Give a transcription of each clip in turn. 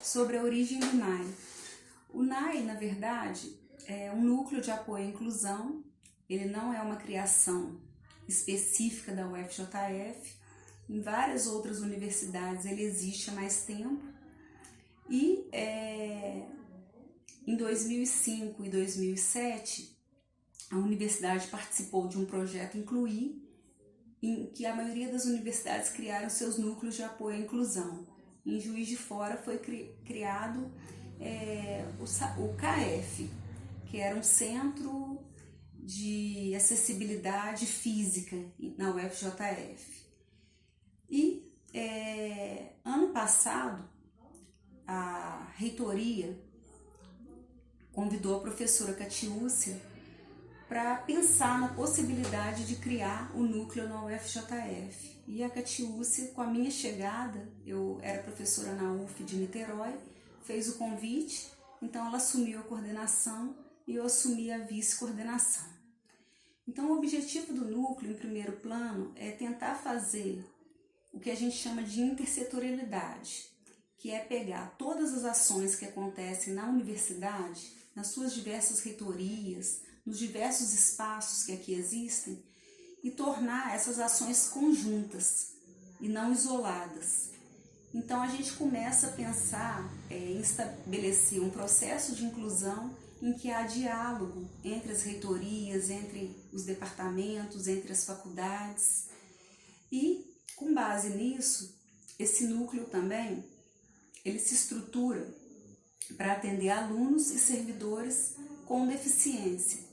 sobre a origem do NAI. O NAI, na verdade, é um núcleo de apoio à inclusão. Ele não é uma criação específica da UFJF. Em várias outras universidades ele existe há mais tempo. E em 2005 e 2007, a universidade participou de um projeto Incluir, em que a maioria das universidades criaram seus núcleos de apoio à inclusão. Em Juiz de Fora foi criado o CAF, que era um centro de acessibilidade física na UFJF. E ano passado, a reitoria convidou a professora Catiúcia para pensar na possibilidade de criar o núcleo na UFJF. E a Catiúcia, com a minha chegada, eu era professora na UF de Niterói, fez o convite, então ela assumiu a coordenação e eu assumi a vice-coordenação. Então o objetivo do núcleo, em primeiro plano, é tentar fazer o que a gente chama de intersetorialidade, que é pegar todas as ações que acontecem na universidade, nas suas diversas reitorias, nos diversos espaços que aqui existem, e tornar essas ações conjuntas e não isoladas. Então a gente começa a pensar em estabelecer um processo de inclusão em que há diálogo entre as reitorias, entre os departamentos, entre as faculdades. E com base nisso, esse núcleo também, ele se estrutura para atender alunos e servidores com deficiência.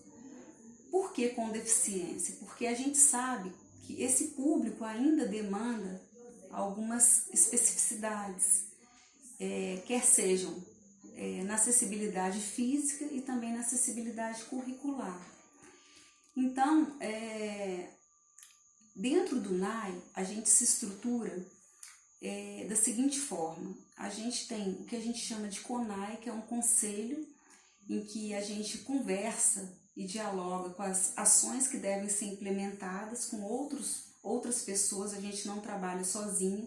Por que com deficiência? Porque a gente sabe que esse público ainda demanda algumas especificidades, quer sejam na acessibilidade física e também na acessibilidade curricular. Então, dentro do NAI, a gente se estrutura da seguinte forma: a gente tem o que a gente chama de CONAI, que é um conselho em que a gente conversa e dialoga com as ações que devem ser implementadas com outras pessoas. A gente não trabalha sozinha.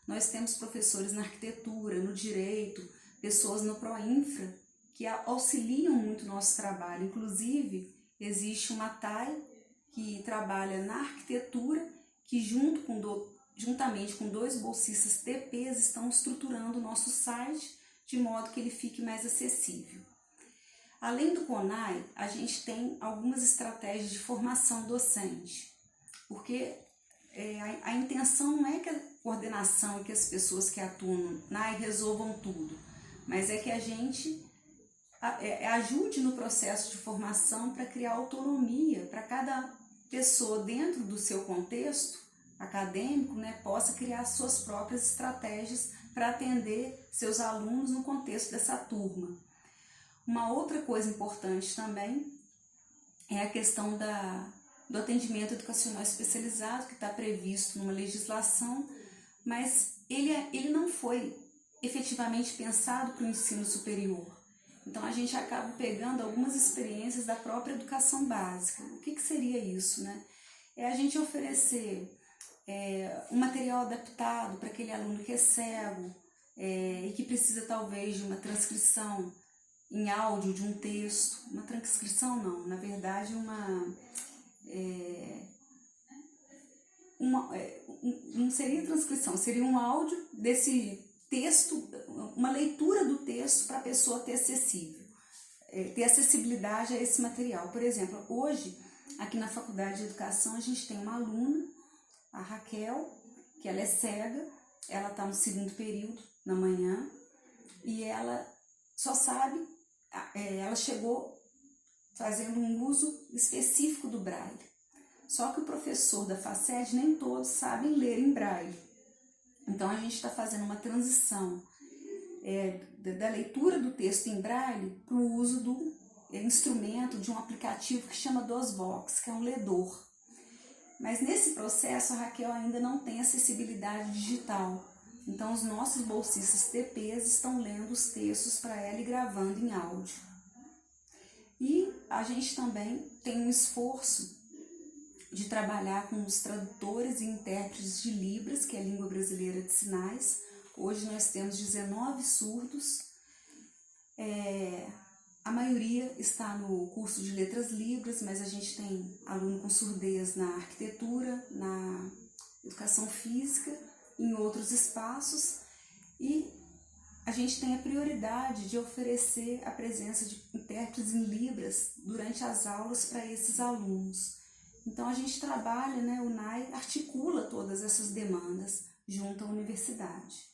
Nós temos professores na arquitetura, no direito, pessoas no ProInfra que auxiliam muito o nosso trabalho. Inclusive, existe uma TAI que trabalha na arquitetura, que juntamente com 2 bolsistas TPs estão estruturando o nosso site de modo que ele fique mais acessível. Além do CONAI, a gente tem algumas estratégias de formação docente, porque a intenção não é que a coordenação e que as pessoas que atuam no NAI resolvam tudo, mas é que a gente ajude no processo de formação para criar autonomia para cada pessoa dentro do seu contexto acadêmico, possa criar suas próprias estratégias para atender seus alunos no contexto dessa turma. Uma outra coisa importante também é a questão do atendimento educacional especializado, que está previsto numa legislação, mas ele não foi efetivamente pensado para o ensino superior. Então a gente acaba pegando algumas experiências da própria educação básica. O que seria isso? É a gente oferecer um material adaptado para aquele aluno que é cego e que precisa talvez de uma transcrição em áudio de um texto. Uma transcrição não, na verdade não seria transcrição, seria um áudio desse texto, uma leitura do texto para a pessoa ter acessibilidade a esse material. Por exemplo, hoje, aqui na Faculdade de Educação, a gente tem uma aluna, a Raquel, que ela é cega, ela está no 2º período, na manhã, e ela só sabe, ela chegou fazendo um uso específico do Braille. Só que o professor da FACED, nem todos sabem ler em Braille. Então a gente está fazendo uma transição da leitura do texto em Braille para o uso do instrumento, de um aplicativo que chama DOSVox, que é um ledor. Mas nesse processo a Raquel ainda não tem acessibilidade digital. Então os nossos bolsistas TPs estão lendo os textos para ela e gravando em áudio. E a gente também tem um esforço de trabalhar com os tradutores e intérpretes de Libras, que é a língua brasileira de sinais, Hoje nós temos 19 surdos, a maioria está no curso de letras libras, mas a gente tem aluno com surdez na arquitetura, na educação física, em outros espaços, e a gente tem a prioridade de oferecer a presença de intérpretes em libras durante as aulas para esses alunos. Então a gente trabalha, né, o NAI articula todas essas demandas junto à universidade.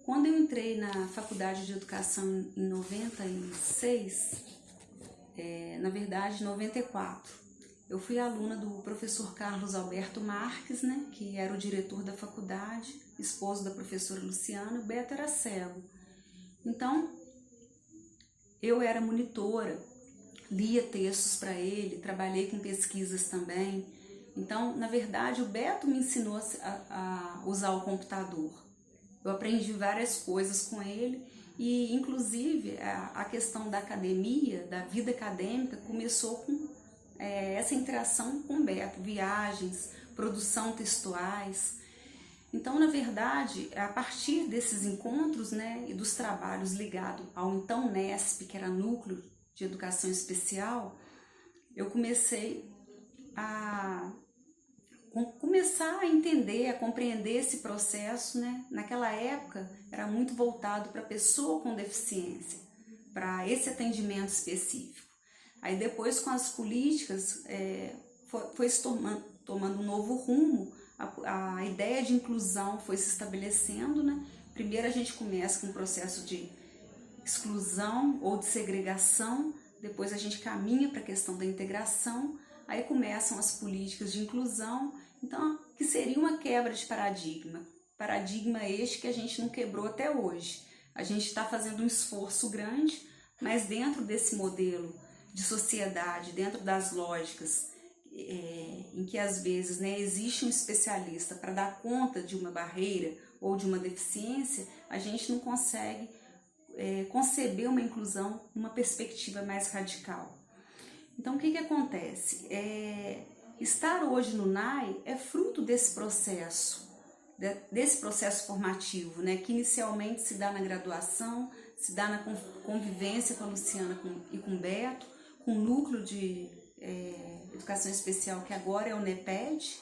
Quando eu entrei na Faculdade de Educação em 96, na verdade 94, eu fui aluna do professor Carlos Alberto Marques, né, que era o diretor da faculdade, esposo da professora Luciana. O Beto era cego. Então, eu era monitora, lia textos para ele, trabalhei com pesquisas também. Então, na verdade, o Beto me ensinou a usar o computador. Eu aprendi várias coisas com ele e, inclusive, a questão da academia, da vida acadêmica, começou com essa interação com o Beto, viagens, produção textuais. Então, na verdade, a partir desses encontros, né, e dos trabalhos ligados ao então NESP, que era Núcleo de Educação Especial, eu comecei a entender, a compreender esse processo, né? Naquela época era muito voltado para a pessoa com deficiência, para esse atendimento específico. Aí depois, com as políticas, foi se tomando um novo rumo, a ideia de inclusão foi se estabelecendo, né? Primeiro a gente começa com um processo de exclusão ou de segregação, depois a gente caminha para a questão da integração, aí começam as políticas de inclusão. Então, que seria uma quebra de paradigma este que a gente não quebrou até hoje. A gente está fazendo um esforço grande, mas dentro desse modelo de sociedade, dentro das lógicas em que às vezes, né, existe um especialista para dar conta de uma barreira ou de uma deficiência, a gente não consegue conceber uma inclusão numa perspectiva mais radical. Então, o que acontece? Estar hoje no NAI é fruto desse processo formativo, né, que inicialmente se dá na graduação, se dá na convivência com a Luciana e com o Beto, com o Núcleo de Educação Especial, que agora é o NEPED,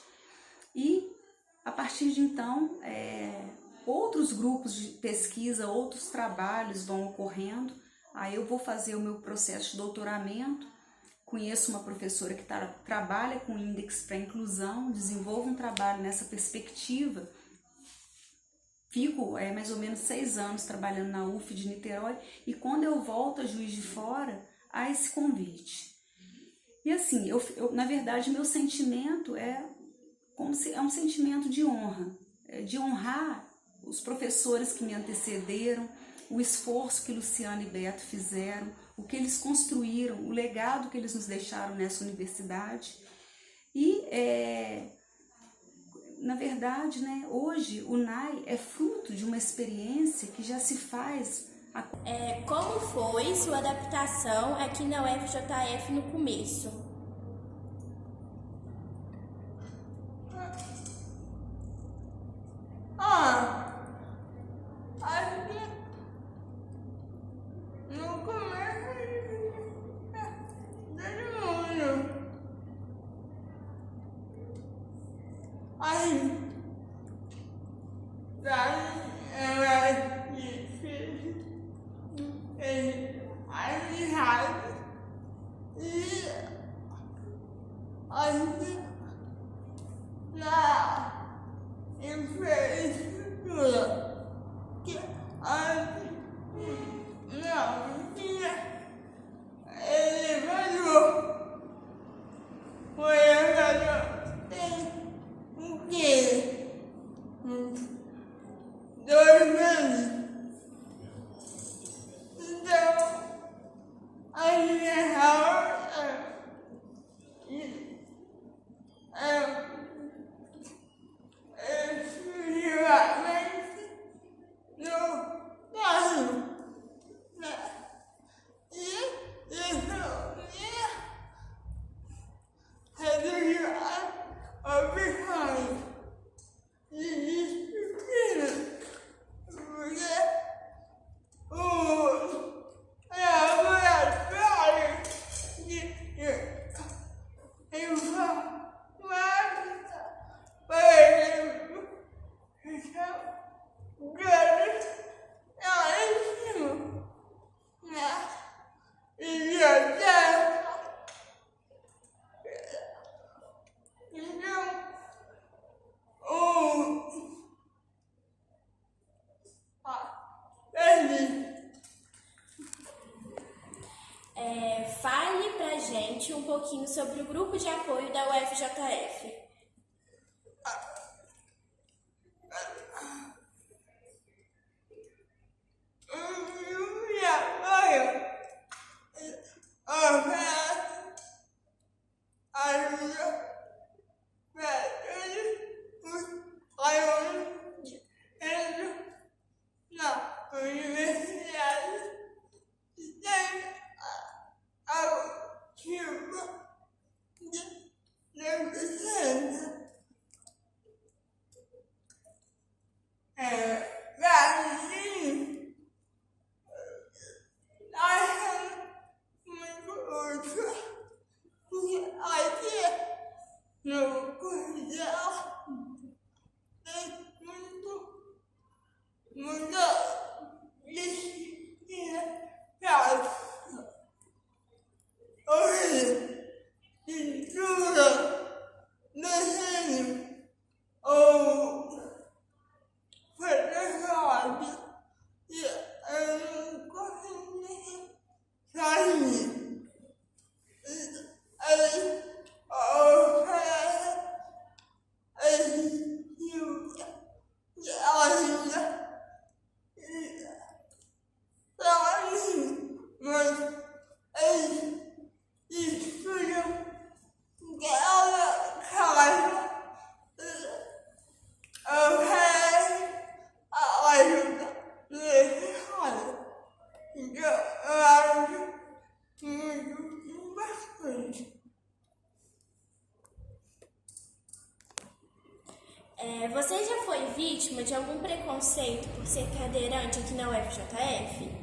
e a partir de então, outros grupos de pesquisa, outros trabalhos vão ocorrendo. Aí eu vou fazer o meu processo de doutoramento. Conheço uma professora que trabalha com índice para inclusão, desenvolvo um trabalho nessa perspectiva. Fico mais ou menos 6 anos trabalhando na UF de Niterói, e quando eu volto a Juiz de Fora, há esse convite. E assim, na verdade, meu sentimento é um sentimento de honra, de honrar os professores que me antecederam, o esforço que Luciana e Beto fizeram, o que eles construíram, o legado que eles nos deixaram nessa universidade. E, na verdade, né, hoje o NAI é fruto de uma experiência que já se faz. Como foi sua adaptação aqui na UFJF no começo? gente um pouquinho sobre o grupo de apoio da UFJF. Você já foi vítima de algum preconceito por ser cadeirante aqui na UFJF?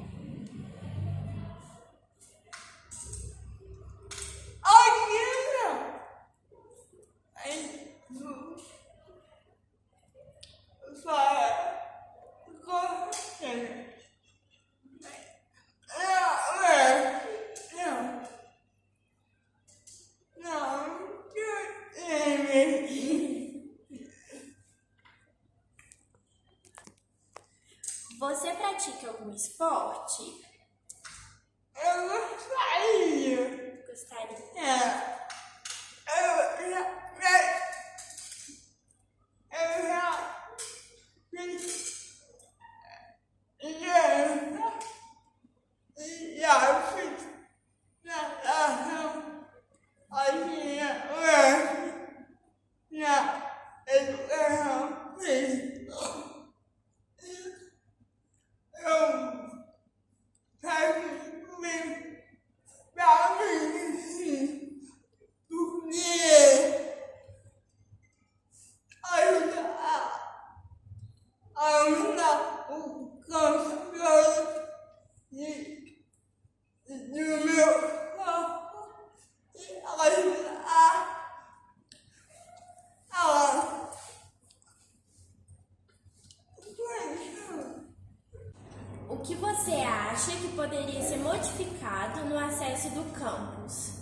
Você pratica algum esporte? Eu gostaria. Gostaria. O que você acha que poderia ser modificado no acesso do campus?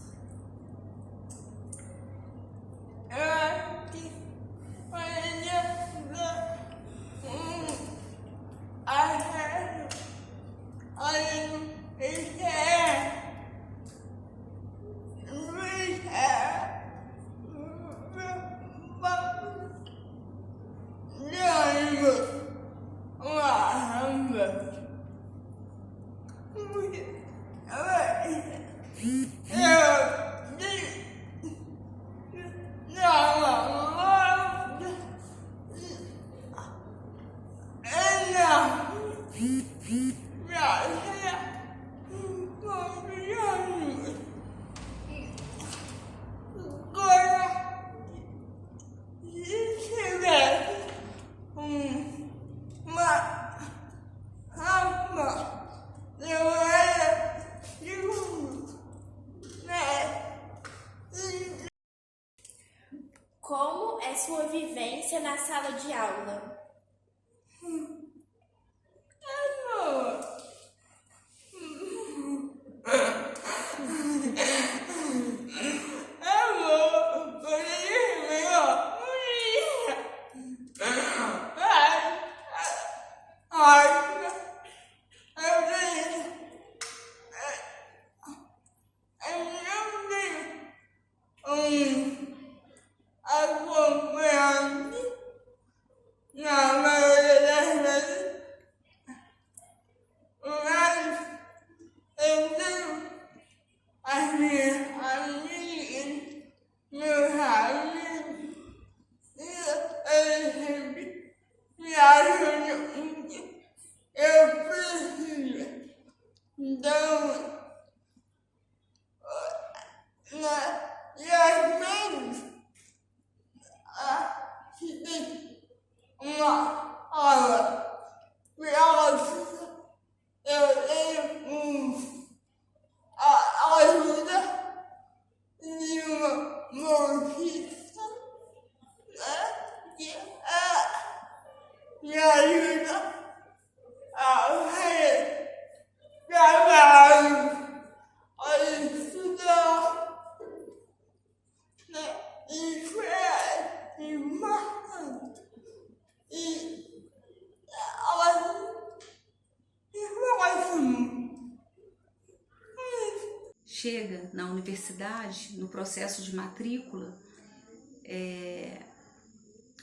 Como é sua vivência na sala de aula? uma aula biológica, eu tenho a ajuda de uma bolsista, né, que me ajuda a fazer trabalho, a estudar, né, isso é importante. E ela chega na universidade, no processo de matrícula,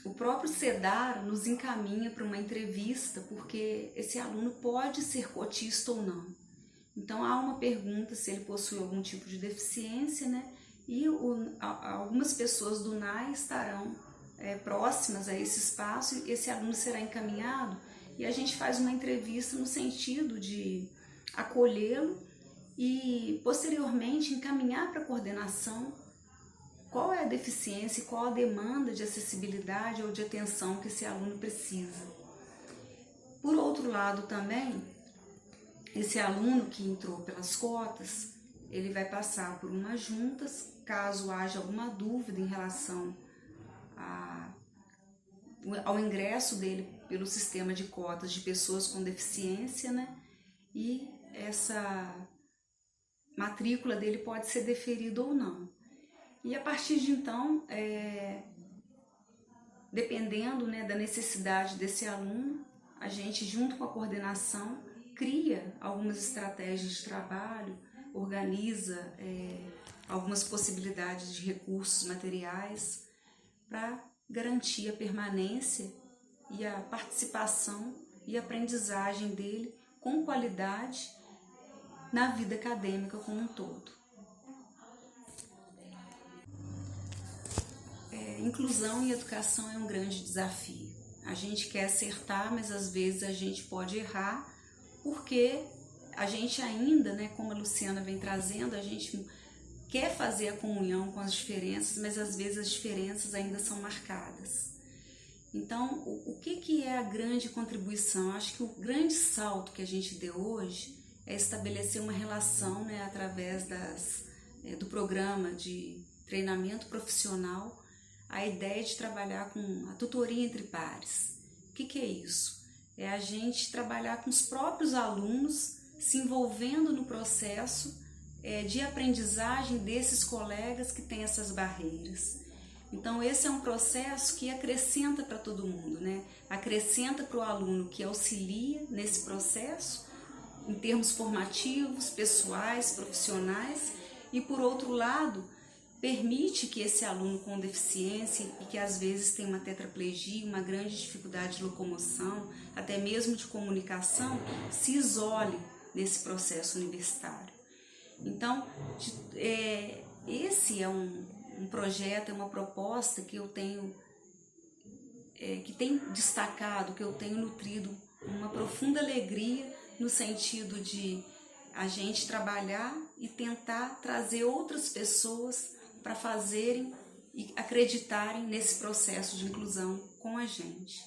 o próprio CEDAR nos encaminha para uma entrevista, porque esse aluno pode ser cotista ou não. Então há uma pergunta se ele possui algum tipo de deficiência, né? E algumas pessoas do NAI estarão próximas a esse espaço e esse aluno será encaminhado e a gente faz uma entrevista no sentido de acolhê-lo e posteriormente encaminhar para a coordenação qual é a deficiência e qual a demanda de acessibilidade ou de atenção que esse aluno precisa. Por outro lado também, esse aluno que entrou pelas cotas, ele vai passar por umas juntas, caso haja alguma dúvida em relação ao ingresso dele pelo sistema de cotas de pessoas com deficiência, né? E essa matrícula dele pode ser deferida ou não. E a partir de então, dependendo, né, da necessidade desse aluno, a gente, junto com a coordenação, cria algumas estratégias de trabalho, organiza algumas possibilidades de recursos materiais para garantir a permanência e a participação e aprendizagem dele com qualidade na vida acadêmica como um todo. Inclusão e educação é um grande desafio. A gente quer acertar, mas às vezes a gente pode errar, porque a gente ainda, né, como a Luciana vem trazendo, a gente quer fazer a comunhão com as diferenças, mas às vezes as diferenças ainda são marcadas. Então, o que é a grande contribuição? Eu acho que o grande salto que a gente deu hoje é estabelecer uma relação, né, através do programa de treinamento profissional, a ideia de trabalhar com a tutoria entre pares. O que é isso? É a gente trabalhar com os próprios alunos, se envolvendo no processo de aprendizagem desses colegas que têm essas barreiras. Então esse é um processo que acrescenta para todo mundo, né? Acrescenta para o aluno que auxilia nesse processo, em termos formativos, pessoais, profissionais, e por outro lado, permite que esse aluno com deficiência e que às vezes tem uma tetraplegia, uma grande dificuldade de locomoção, até mesmo de comunicação, se isole nesse processo universitário. Então, esse é um projeto, é uma proposta que eu tenho, que tem destacado, que eu tenho nutrido uma profunda alegria no sentido de a gente trabalhar e tentar trazer outras pessoas para fazerem e acreditarem nesse processo de inclusão com a gente.